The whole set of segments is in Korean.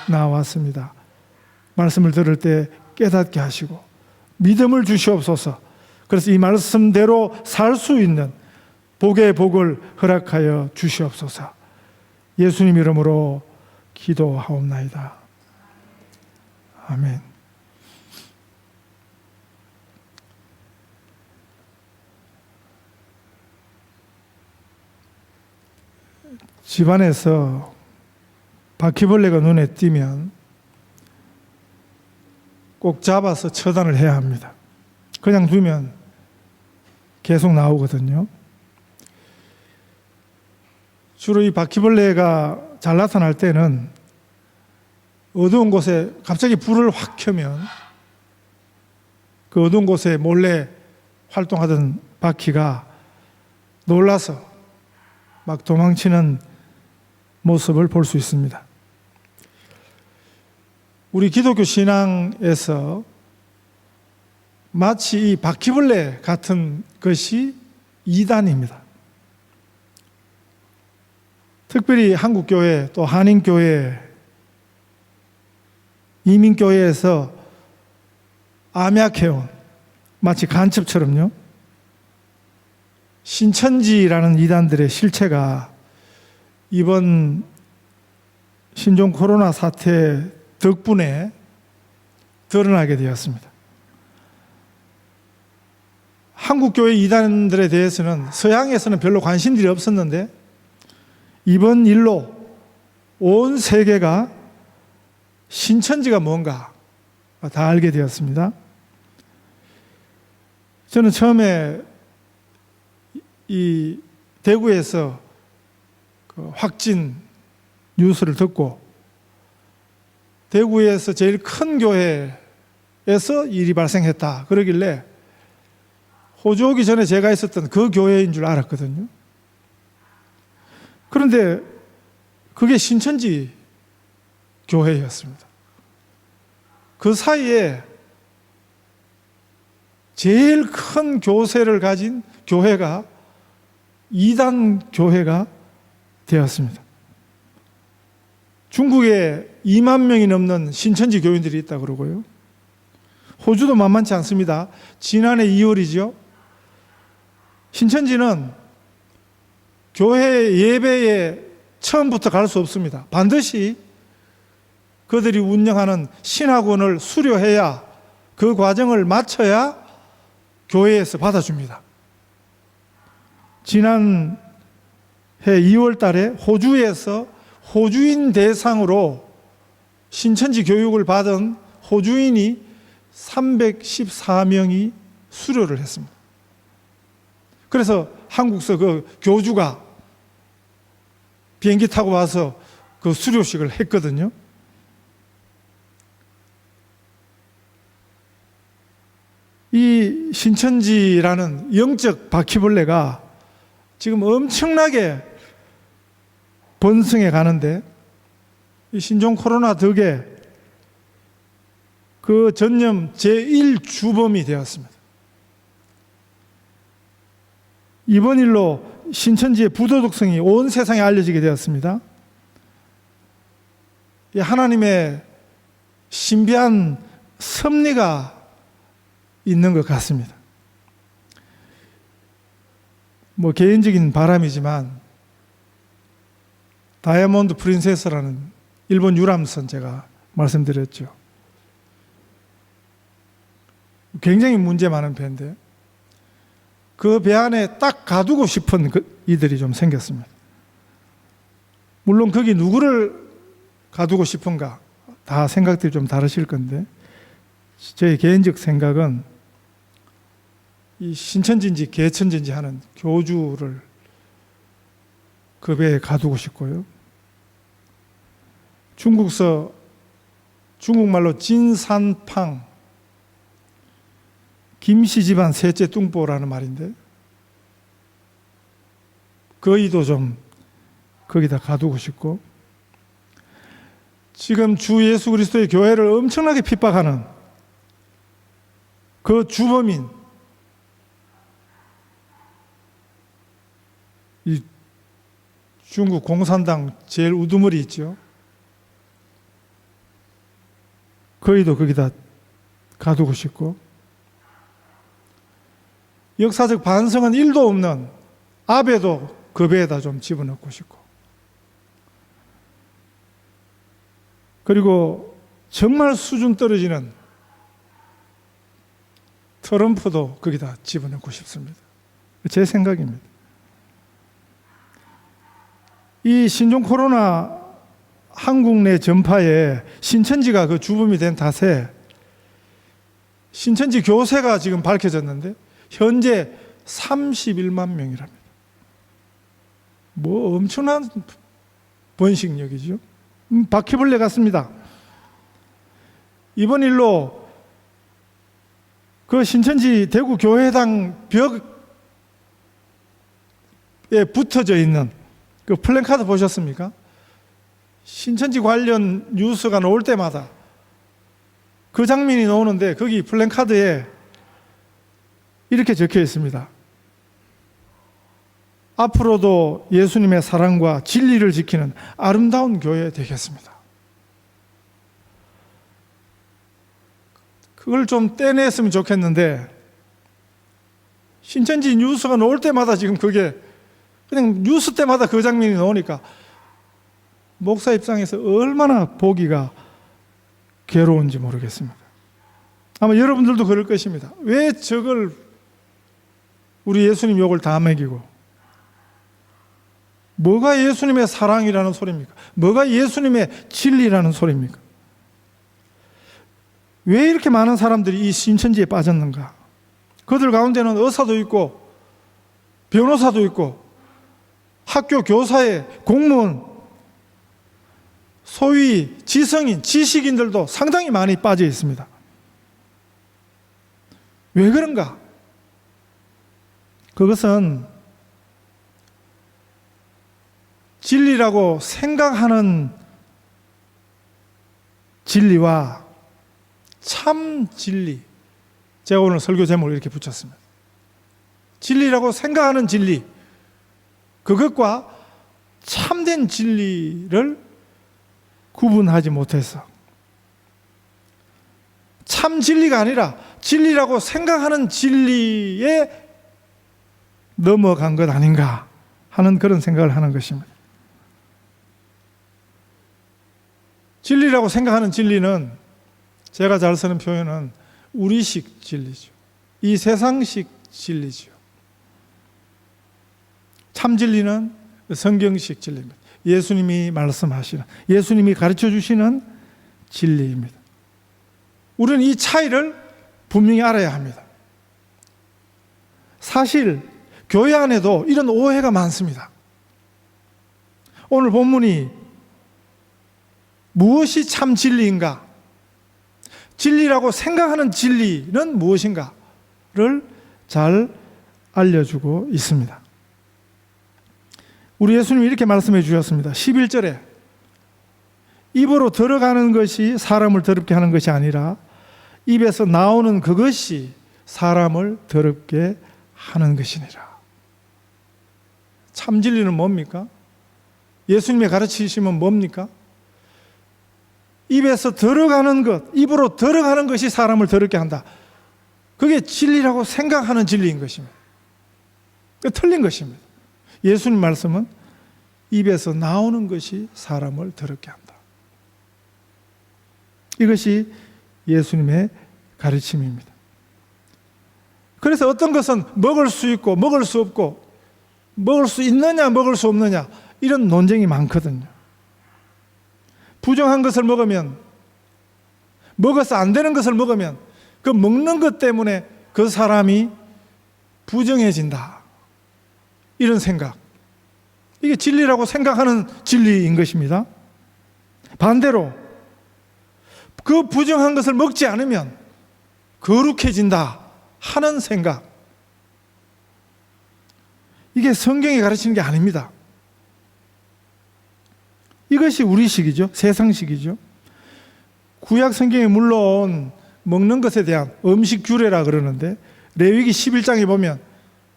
나왔습니다. 말씀을 들을 때 깨닫게 하시고 믿음을 주시옵소서. 그래서 이 말씀대로 살 수 있는 복의 복을 허락하여 주시옵소서. 예수님 이름으로 기도하옵나이다. 아멘. 집안에서 바퀴벌레가 눈에 띄면 꼭 잡아서 처단을 해야 합니다. 그냥 두면 계속 나오거든요. 주로 이 바퀴벌레가 잘 나타날 때는 어두운 곳에 갑자기 불을 확 켜면 그 어두운 곳에 몰래 활동하던 바퀴가 놀라서 막 도망치는 모습을 볼 수 있습니다. 우리 기독교 신앙에서 마치 이 바퀴벌레 같은 것이 이단입니다. 특별히 한국교회 또 한인교회, 이민교회에서 암약해온 마치 간첩처럼요. 신천지라는 이단들의 실체가 이번 신종 코로나 사태 덕분에 드러나게 되었습니다. 한국교회 이단들에 대해서는 서양에서는 별로 관심들이 없었는데 이번 일로 온 세계가 신천지가 뭔가 다 알게 되었습니다. 저는 처음에 이 대구에서 그 확진 뉴스를 듣고 대구에서 제일 큰 교회에서 일이 발생했다 그러길래 호주 오기 전에 제가 있었던 그 교회인 줄 알았거든요. 그런데 그게 신천지 교회였습니다. 그 사이에 제일 큰 교세를 가진 교회가 이단 교회가 되었습니다. 중국에 2만 명이 넘는 신천지 교인들이 있다고 그러고요. 호주도 만만치 않습니다. 지난해 2월이죠. 신천지는 교회 예배에 처음부터 갈 수 없습니다. 반드시 그들이 운영하는 신학원을 수료해야 그 과정을 마쳐야 교회에서 받아줍니다. 지난해 2월 달에 호주에서 호주인 대상으로 신천지 교육을 받은 호주인이 314명이 수료를 했습니다. 그래서 한국서 그 교주가 비행기 타고 와서 그 수료식을 했거든요. 이 신천지라는 영적 바퀴벌레가 지금 엄청나게 번성해 가는데 이 신종 코로나 덕에 그 전념 제1주범이 되었습니다. 이번 일로 신천지의 부도덕성이 온 세상에 알려지게 되었습니다. 하나님의 신비한 섭리가 있는 것 같습니다. 뭐 개인적인 바람이지만 다이아몬드 프린세스라는 일본 유람선 제가 말씀드렸죠. 굉장히 문제 많은 배인데 그 배 안에 딱 가두고 싶은 이들이 좀 생겼습니다. 물론 거기 누구를 가두고 싶은가 다 생각들이 좀 다르실 건데 제 개인적 생각은 이 신천지인지 개천지인지 하는 교주를 그 배에 가두고 싶고요. 중국말로 진산팡 김씨 집안 셋째 뚱보라는 말인데 거의도 좀 거기다 가두고 싶고 지금 주 예수 그리스도의 교회를 엄청나게 핍박하는 그 주범인 이 중국 공산당 제일 우두머리 있죠. 거의도 거기다 가두고 싶고, 역사적 반성은 1도 없는 아베도 그 배에다 좀 집어넣고 싶고, 그리고 정말 수준 떨어지는 트럼프도 거기다 집어넣고 싶습니다. 제 생각입니다. 이 신종 코로나 한국 내 전파에 신천지가 그 주범이 된 탓에 신천지 교세가 지금 밝혀졌는데 현재 31만 명이랍니다. 뭐 엄청난 번식력이죠. 바퀴벌레 같습니다. 이번 일로 그 신천지 대구 교회당 벽에 붙어져 있는 그 플랜카드 보셨습니까? 신천지 관련 뉴스가 나올 때마다 그 장면이 나오는데 거기 플랜카드에 이렇게 적혀 있습니다. 앞으로도 예수님의 사랑과 진리를 지키는 아름다운 교회 되겠습니다. 그걸 좀 떼냈으면 좋겠는데 신천지 뉴스가 나올 때마다 지금 그게 그냥 뉴스 때마다 그 장면이 나오니까 목사 입장에서 얼마나 보기가 괴로운지 모르겠습니다. 아마 여러분들도 그럴 것입니다. 왜 저걸 우리 예수님 욕을 다 먹이고, 뭐가 예수님의 사랑이라는 소리입니까? 뭐가 예수님의 진리라는 소리입니까? 왜 이렇게 많은 사람들이 이 신천지에 빠졌는가? 그들 가운데는 의사도 있고 변호사도 있고 학교 교사의 공무원, 소위 지성인, 지식인들도 상당히 많이 빠져 있습니다. 왜 그런가? 그것은 진리라고 생각하는 진리와 참 진리, 제가 오늘 설교 제목을 이렇게 붙였습니다. 진리라고 생각하는 진리, 그것과 참된 진리를 구분하지 못해서 참 진리가 아니라 진리라고 생각하는 진리에 넘어간 것 아닌가 하는 그런 생각을 하는 것입니다. 진리라고 생각하는 진리는 제가 잘 쓰는 표현은 우리식 진리죠. 이 세상식 진리죠. 참 진리는 성경식 진리입니다. 예수님이 말씀하시는, 예수님이 가르쳐 주시는 진리입니다. 우리는 이 차이를 분명히 알아야 합니다. 사실 교회 안에도 이런 오해가 많습니다. 오늘 본문이 무엇이 참 진리인가? 진리라고 생각하는 진리는 무엇인가를 잘 알려주고 있습니다. 우리 예수님이 이렇게 말씀해 주셨습니다. 11절에 입으로 들어가는 것이 사람을 더럽게 하는 것이 아니라 입에서 나오는 그것이 사람을 더럽게 하는 것이니라. 참 진리는 뭡니까? 예수님의 가르치심은 뭡니까? 입에서 들어가는 것, 입으로 들어가는 것이 사람을 더럽게 한다. 그게 진리라고 생각하는 진리인 것입니다. 틀린 것입니다. 예수님 말씀은 입에서 나오는 것이 사람을 더럽게 한다. 이것이 예수님의 가르침입니다. 그래서 어떤 것은 먹을 수 있고 먹을 수 없고, 먹을 수 있느냐 먹을 수 없느냐, 이런 논쟁이 많거든요. 부정한 것을 먹으면, 먹어서 안 되는 것을 먹으면 그 먹는 것 때문에 그 사람이 부정해진다, 이런 생각, 이게 진리라고 생각하는 진리인 것입니다. 반대로 그 부정한 것을 먹지 않으면 거룩해진다 하는 생각, 이게 성경이 가르치는 게 아닙니다. 이것이 우리식이죠. 세상식이죠. 구약 성경에 물론 먹는 것에 대한 음식 규례라 그러는데, 레위기 11장에 보면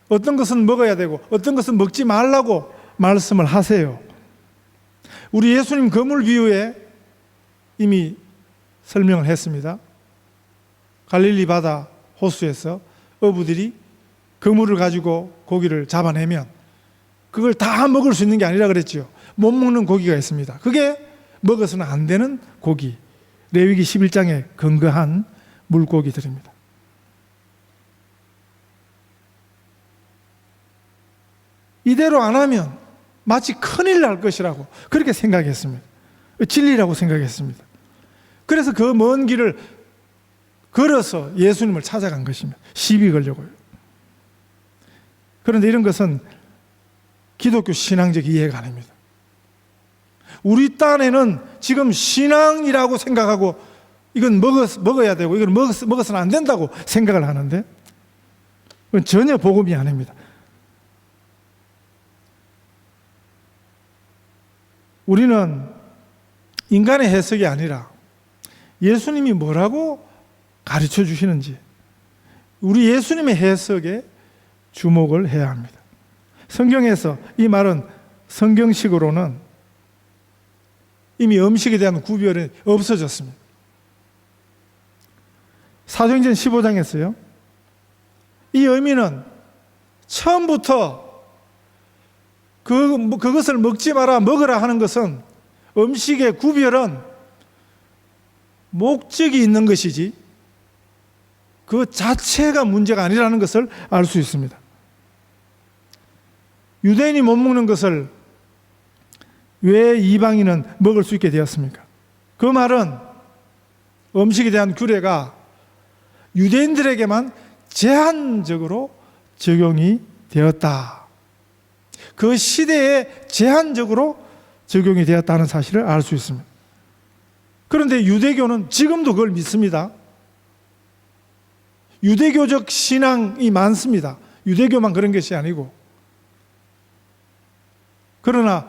어떤 것은 먹어야 되고 어떤 것은 먹지 말라고 말씀을 하세요. 우리 예수님 거물 비유에 이미 설명을 했습니다. 갈릴리 바다 호수에서 어부들이 그물을 가지고 고기를 잡아내면 그걸 다 먹을 수 있는 게 아니라 그랬죠. 못 먹는 고기가 있습니다. 그게 먹어서는 안 되는 고기, 레위기 11장에 근거한 물고기들입니다. 이대로 안 하면 마치 큰일 날 것이라고 그렇게 생각했습니다. 진리라고 생각했습니다. 그래서 그 먼 길을 걸어서 예수님을 찾아간 것입니다. 시비 걸려고요. 그런데 이런 것은 기독교 신앙적 이해가 아닙니다. 우리 딴에는 지금 신앙이라고 생각하고 이건 먹어야 되고 이건 먹어서는 안 된다고 생각을 하는데 그건 전혀 복음이 아닙니다. 우리는 인간의 해석이 아니라 예수님이 뭐라고 가르쳐 주시는지 우리 예수님의 해석에 주목을 해야 합니다. 성경에서 이 말은 성경식으로는 이미 음식에 대한 구별이 없어졌습니다. 사도행전 15장에서요. 이 의미는 처음부터 그것을 먹지 마라, 먹으라 하는 것은 음식의 구별은 목적이 있는 것이지 그 자체가 문제가 아니라는 것을 알 수 있습니다. 유대인이 못 먹는 것을 왜 이방인은 먹을 수 있게 되었습니까? 그 말은 음식에 대한 규례가 유대인들에게만 제한적으로 적용이 되었다. 그 시대에 제한적으로 적용이 되었다는 사실을 알 수 있습니다. 그런데 유대교는 지금도 그걸 믿습니다. 유대교적 신앙이 많습니다. 유대교만 그런 것이 아니고. 그러나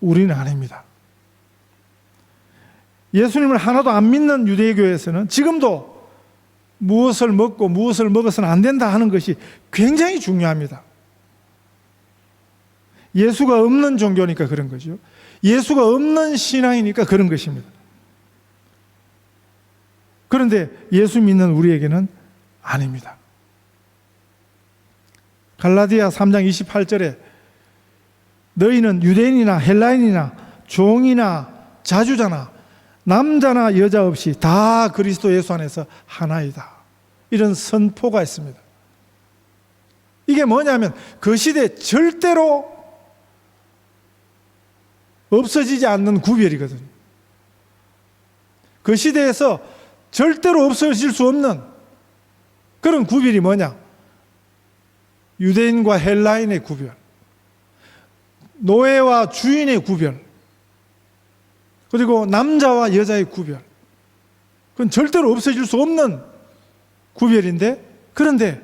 우리는 아닙니다. 예수님을 하나도 안 믿는 유대교에서는 지금도 무엇을 먹고 무엇을 먹어서는 안 된다 하는 것이 굉장히 중요합니다. 예수가 없는 종교니까 그런 거죠. 예수가 없는 신앙이니까 그런 것입니다. 그런데 예수 믿는 우리에게는 아닙니다. 갈라디아 3장 28절에 너희는 유대인이나 헬라인이나 종이나 자주자나 남자나 여자 없이 다 그리스도 예수 안에서 하나이다. 이런 선포가 있습니다. 이게 뭐냐면 그 시대에 절대로 없어지지 않는 구별이거든요. 그 시대에서 절대로 없어질 수 없는 그런 구별이 뭐냐? 유대인과 헬라인의 구별, 노예와 주인의 구별, 그리고 남자와 여자의 구별. 그건 절대로 없어질 수 없는 구별인데, 그런데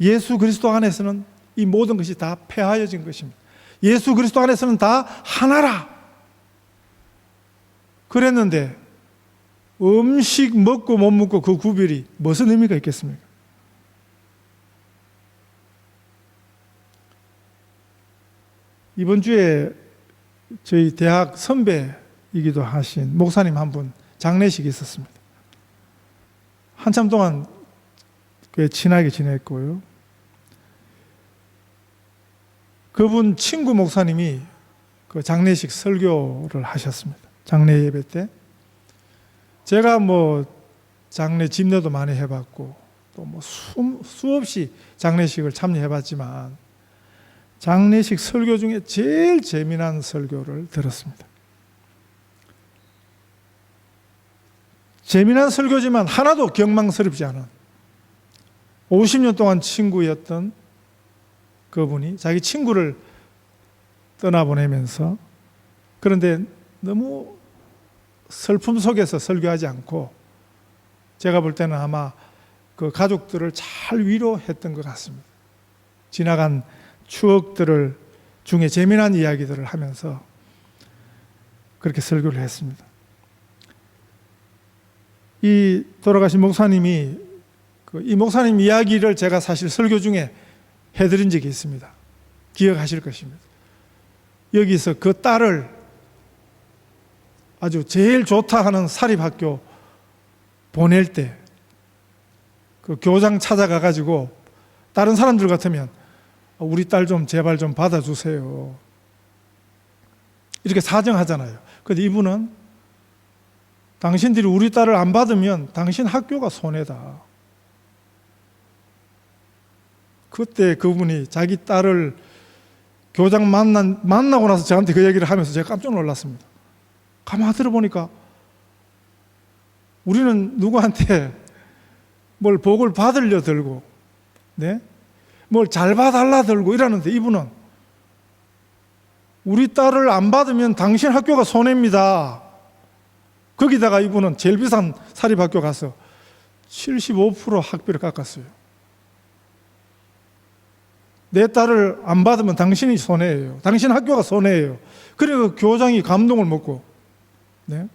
예수 그리스도 안에서는 이 모든 것이 다 폐하여진 것입니다. 예수 그리스도 안에서는 다 하나라. 그랬는데 음식 먹고 못 먹고 그 구별이 무슨 의미가 있겠습니까? 이번 주에 저희 대학 선배이기도 하신 목사님 한 분 장례식이 있었습니다. 한참 동안 꽤 친하게 지냈고요. 그분 친구 목사님이 그 장례식 설교를 하셨습니다. 장례 예배 때. 제가 뭐 장례 집례도 많이 해봤고 또 뭐 수없이 장례식을 참여해봤지만 장례식 설교 중에 제일 재미난 설교를 들었습니다. 재미난 설교지만 하나도 경망스럽지 않은 50년 동안 친구였던 그분이 자기 친구를 떠나보내면서 그런데 너무 슬픔 속에서 설교하지 않고 제가 볼 때는 아마 그 가족들을 잘 위로했던 것 같습니다. 지나간 추억들을 중에 재미난 이야기들을 하면서 그렇게 설교를 했습니다. 이 돌아가신 목사님이 이 목사님 이야기를 제가 사실 설교 중에 해드린 적이 있습니다. 기억하실 것입니다. 여기서 그 딸을 아주 제일 좋다 하는 사립학교 보낼 때 그 교장 찾아가 가지고 다른 사람들 같으면 우리 딸 좀 제발 좀 받아주세요 이렇게 사정하잖아요. 그런데 이분은 당신들이 우리 딸을 안 받으면 당신 학교가 손해다. 그때 그분이 자기 딸을 교장 만나고 나서 저한테 그 얘기를 하면서 제가 깜짝 놀랐습니다. 가만히 들어보니까 우리는 누구한테 뭘 복을 받으려 들고, 네? 뭘 잘 봐달라 들고 이러는데 이분은 우리 딸을 안 받으면 당신 학교가 손해입니다. 거기다가 이분은 제일 비싼 사립학교 가서 75% 학비를 깎았어요. 내 딸을 안 받으면 당신이 손해예요. 당신 학교가 손해예요. 그리고 교장이 감동을 먹고, 네?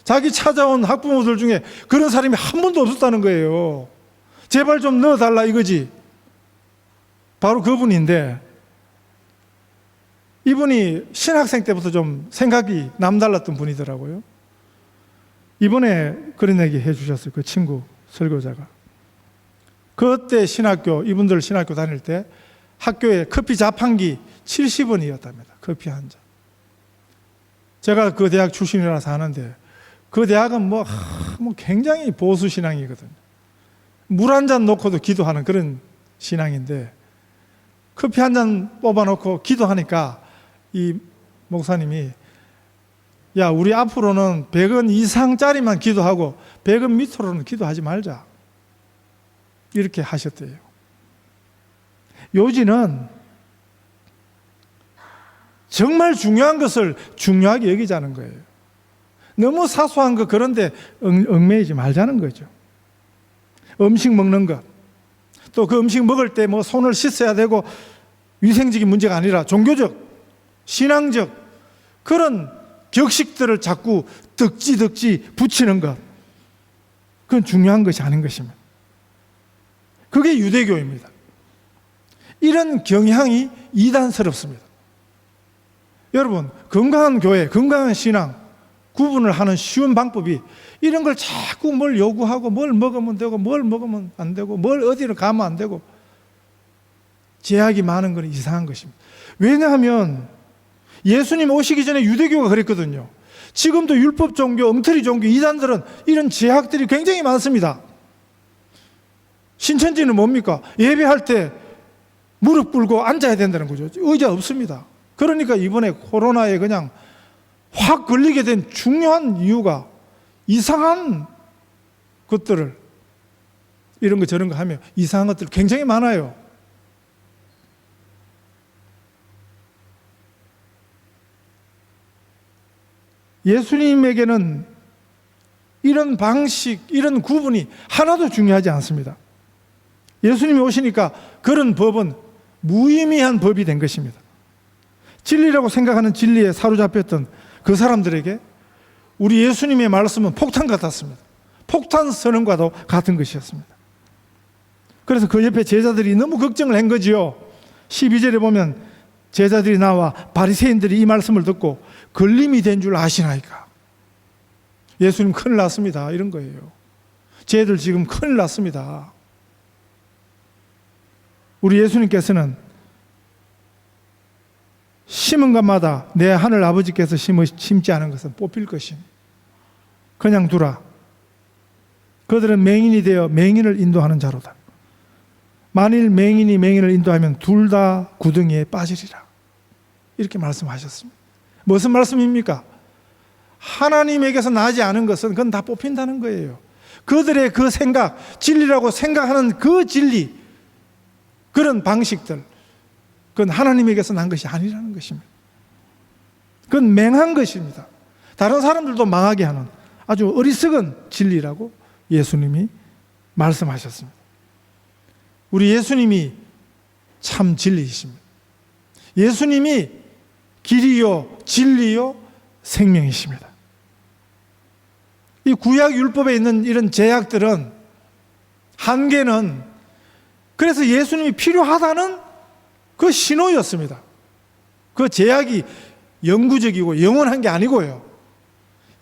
자기 찾아온 학부모들 중에 그런 사람이 한 번도 없었다는 거예요. 제발 좀 넣어달라 이거지. 바로 그분인데 이분이 신학생 때부터 좀 생각이 남달랐던 분이더라고요. 이번에 그런 얘기 해주셨어요. 그 친구 설교자가. 그때 이분들 신학교 다닐 때 학교에 커피 자판기 70원이었답니다. 커피 한 잔. 제가 그 대학 출신이라서 아는데 그 대학은 뭐 굉장히 보수 신앙이거든요. 물 한 잔 놓고도 기도하는 그런 신앙인데 커피 한 잔 뽑아놓고 기도하니까 이 목사님이 야, 우리 앞으로는 100원 이상짜리만 기도하고 100원 밑으로는 기도하지 말자. 이렇게 하셨대요. 요지는 정말 중요한 것을 중요하게 여기자는 거예요. 너무 사소한 거 그런데 얽매이지 말자는 거죠. 음식 먹는 것, 또 그 음식 먹을 때 뭐 손을 씻어야 되고 위생적인 문제가 아니라 종교적, 신앙적 그런 격식들을 자꾸 덕지 붙이는 것, 그건 중요한 것이 아닌 것입니다. 그게 유대교입니다. 이런 경향이 이단스럽습니다. 여러분, 건강한 교회, 건강한 신앙 구분을 하는 쉬운 방법이 이런 걸 자꾸 뭘 요구하고 뭘 먹으면 되고 뭘 먹으면 안 되고 뭘 어디를 가면 안 되고 제약이 많은 건 이상한 것입니다. 왜냐하면 예수님 오시기 전에 유대교가 그랬거든요. 지금도 율법 종교, 엉터리 종교, 이단들은 이런 제약들이 굉장히 많습니다. 신천지는 뭡니까? 예배할 때 무릎 꿇고 앉아야 된다는 거죠. 의자 없습니다. 그러니까 이번에 코로나에 그냥 확 걸리게 된 중요한 이유가 이상한 것들을 이런 거 저런 거 하면 이상한 것들 굉장히 많아요. 예수님에게는 이런 방식, 이런 구분이 하나도 중요하지 않습니다. 예수님이 오시니까 그런 법은 무의미한 법이 된 것입니다. 진리라고 생각하는 진리에 사로잡혔던 그 사람들에게 우리 예수님의 말씀은 폭탄 같았습니다. 폭탄 선언과도 같은 것이었습니다. 그래서 그 옆에 제자들이 너무 걱정을 한 거지요. 12절에 보면 제자들이 나와 바리새인들이 이 말씀을 듣고 걸림이 된 줄 아시나이까. 예수님 큰일 났습니다. 이런 거예요. 쟤들 지금 큰일 났습니다. 우리 예수님께서는 심은 것마다 내 하늘 아버지께서 심지 않은 것은 뽑힐 것이니 그냥 두라. 그들은 맹인이 되어 맹인을 인도하는 자로다. 만일 맹인이 맹인을 인도하면 둘 다 구덩이에 빠지리라. 이렇게 말씀하셨습니다. 무슨 말씀입니까? 하나님에게서 나지 않은 것은 그건 다 뽑힌다는 거예요. 그들의 그 생각, 진리라고 생각하는 그 진리, 그런 방식들, 그건 하나님에게서 난 것이 아니라는 것입니다. 그건 맹한 것입니다. 다른 사람들도 망하게 하는 아주 어리석은 진리라고 예수님이 말씀하셨습니다. 우리 예수님이 참 진리이십니다. 예수님이 길이요, 진리요, 생명이십니다. 이 구약 율법에 있는 이런 제약들은 한계는 그래서 예수님이 필요하다는 그 신호였습니다. 그 제약이 영구적이고 영원한 게 아니고요.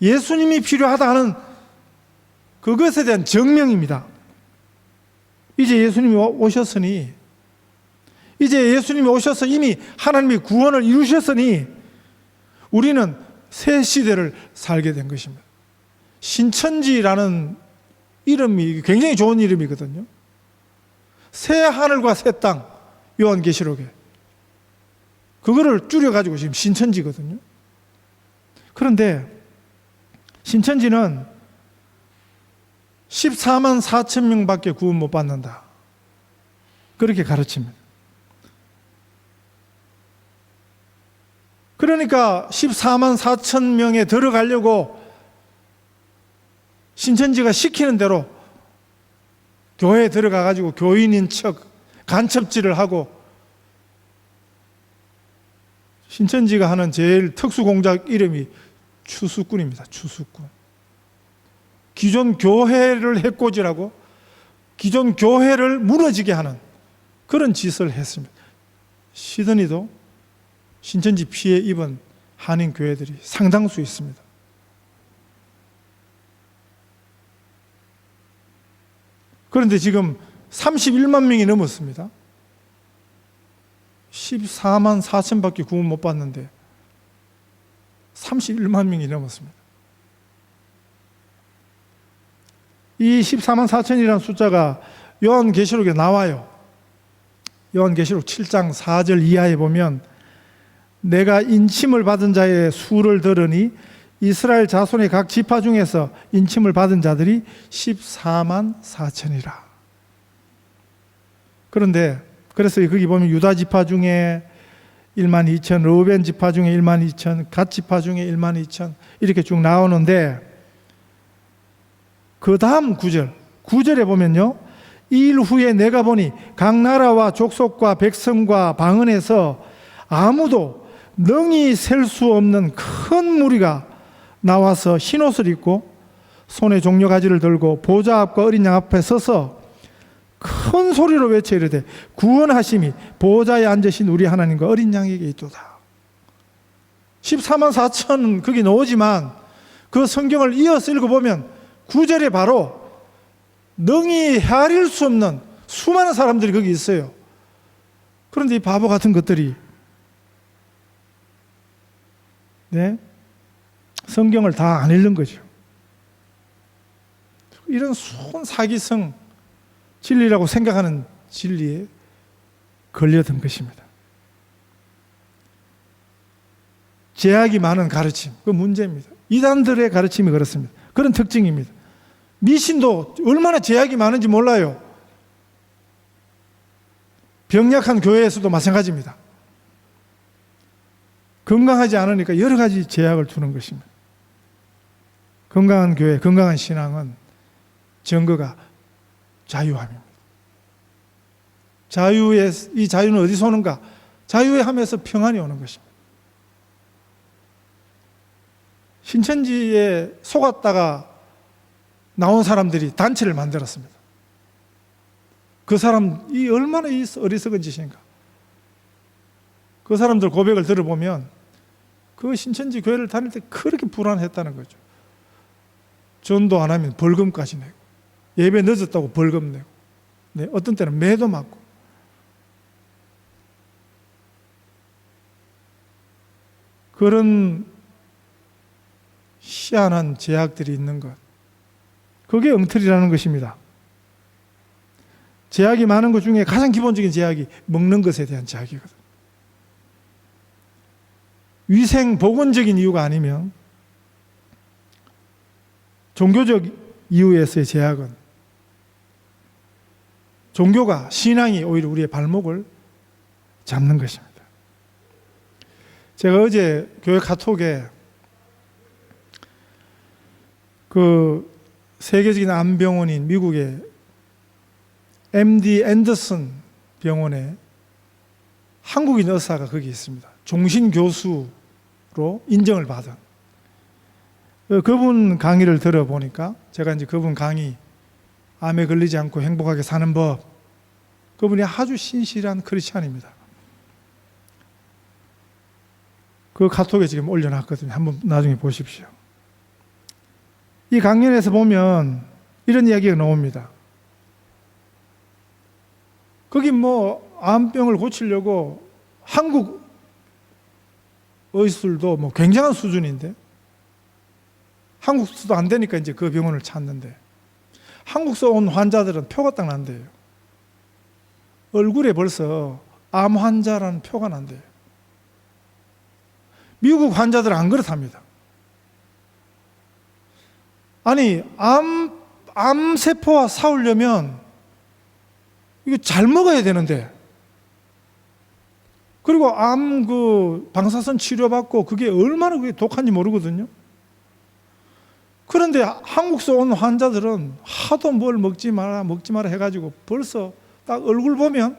예수님이 필요하다는 그것에 대한 증명입니다. 이제 예수님이 오셨으니, 이제 예수님이 오셔서 이미 하나님이 구원을 이루셨으니 우리는 새 시대를 살게 된 것입니다. 신천지라는 이름이 굉장히 좋은 이름이거든요. 새 하늘과 새 땅, 요한계시록에 그거를 줄여가지고 지금 신천지거든요. 그런데 신천지는 14만 4천 명밖에 구원 못 받는다, 그렇게 가르칩니다. 그러니까 14만 4천 명에 들어가려고 신천지가 시키는 대로 교회에 들어가가지고 교인인 척 간첩질을 하고, 신천지가 하는 제일 특수공작 이름이 추수꾼입니다. 추수꾼. 기존 교회를 해코지하고 기존 교회를 무너지게 하는 그런 짓을 했습니다. 시드니도 신천지 피해 입은 한인 교회들이 상당수 있습니다. 그런데 지금 31만 명이 넘었습니다. 14만 4천밖에 구원 못 받는데 31만 명이 넘었습니다. 이 14만 4천이라는 숫자가 요한계시록에 나와요. 요한계시록 7장 4절 이하에 보면, 내가 인침을 받은 자의 수를 들으니 이스라엘 자손의 각 지파 중에서 인침을 받은 자들이 14만 4천이라. 그런데 그래서 거기 보면 유다 지파 중에 1만 2천, 르우벤 지파 중에 1만 2천, 갓 지파 중에 1만 2천 이렇게 쭉 나오는데, 그 다음 9절에 보면요, 이 일 후에 내가 보니 각 나라와 족속과 백성과 방언에서 아무도 능히 셀 수 없는 큰 무리가 나와서 흰옷을 입고 손에 종려가지를 들고 보좌 앞과 어린 양 앞에 서서 큰 소리로 외쳐 이르되 구원하심이 보좌에 앉으신 우리 하나님과 어린 양에게 있도다. 14만 4천 거기 나오지만 그 성경을 이어서 읽어보면 9절에 바로 능히 헤아릴 수 없는 수많은 사람들이 거기 있어요. 그런데 이 바보 같은 것들이 성경을 다 안 읽는 거죠. 이런 순 사기성 진리라고 생각하는 진리에 걸려든 것입니다. 제약이 많은 가르침, 그 문제입니다. 이단들의 가르침이 그렇습니다. 그런 특징입니다. 미신도 얼마나 제약이 많은지 몰라요. 병약한 교회에서도 마찬가지입니다. 건강하지 않으니까 여러 가지 제약을 두는 것입니다. 건강한 교회, 건강한 신앙은 증거가 자유함입니다. 이 자유는 어디서 오는가? 자유의 함에서 평안이 오는 것입니다. 신천지에 속았다가 나온 사람들이 단체를 만들었습니다. 그 사람이 얼마나 어리석은 짓인가. 그 사람들 고백을 들어보면 그 신천지 교회를 다닐 때 그렇게 불안했다는 거죠. 전도 안 하면 벌금까지 내고, 예배 늦었다고 벌금 내고, 어떤 때는 매도 맞고. 그런 희한한 제약들이 있는 것, 그게 엉터리라는 것입니다. 제약이 많은 것 중에 가장 기본적인 제약이 먹는 것에 대한 제약이거든요. 위생, 보건적인 이유가 아니면 종교적 이유에서의 제약은 종교가, 신앙이 오히려 우리의 발목을 잡는 것입니다. 제가 어제 교회 카톡에 그 세계적인 암병원인 미국의 MD 앤더슨 병원에 한국인 의사가 거기 있습니다. 종신교수로 인정을 받은. 그분 강의를 들어보니까 제가 이제 그분 강의, 암에 걸리지 않고 행복하게 사는 법, 그분이 아주 신실한 크리스찬입니다. 그 카톡에 지금 올려놨거든요. 한번 나중에 보십시오. 이 강연에서 보면 이런 이야기가 나옵니다. 거기 뭐 암병을 고치려고 한국 의술도 뭐 굉장한 수준인데 한국서도 안 되니까 이제 그 병원을 찾는데 한국서 온 환자들은 표가 딱 난대요. 얼굴에 벌써 암 환자라는 표가 난대요. 미국 환자들은 안 그렇답니다. 아니 암세포와 싸우려면 이거 잘 먹어야 되는데, 그리고 암 방사선 치료받고 그게 얼마나 그게 독한지 모르거든요. 그런데 한국서 온 환자들은 하도 뭘 먹지 마라 해가지고 벌써 딱 얼굴 보면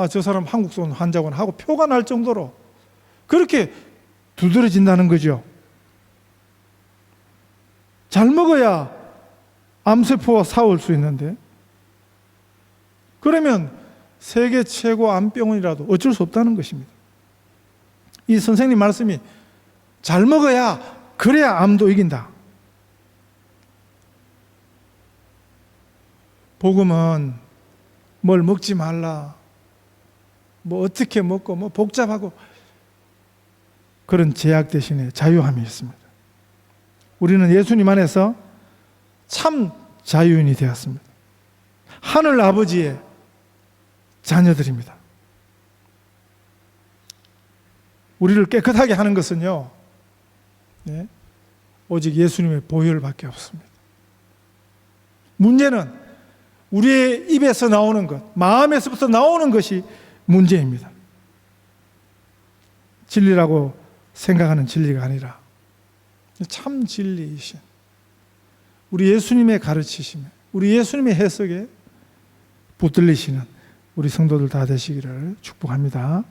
저 사람 한국서 온 환자구나 하고 표가 날 정도로 그렇게 두드러진다는 거죠. 잘 먹어야 암세포와 싸울 수 있는데, 그러면 세계 최고 암병원이라도 어쩔 수 없다는 것입니다. 이 선생님 말씀이 잘 먹어야 그래야 암도 이긴다. 복음은 뭘 먹지 말라, 뭐 어떻게 먹고 뭐 복잡하고 그런 제약 대신에 자유함이 있습니다. 우리는 예수님 안에서 참 자유인이 되었습니다. 하늘 아버지의 자녀들입니다. 우리를 깨끗하게 하는 것은요, 오직 예수님의 보혈밖에 없습니다. 문제는 우리의 입에서 나오는 것, 마음에서부터 나오는 것이 문제입니다. 진리라고 생각하는 진리가 아니라 참 진리이신 우리 예수님의 가르치심에, 우리 예수님의 해석에 붙들리시는 우리 성도들 다 되시기를 축복합니다.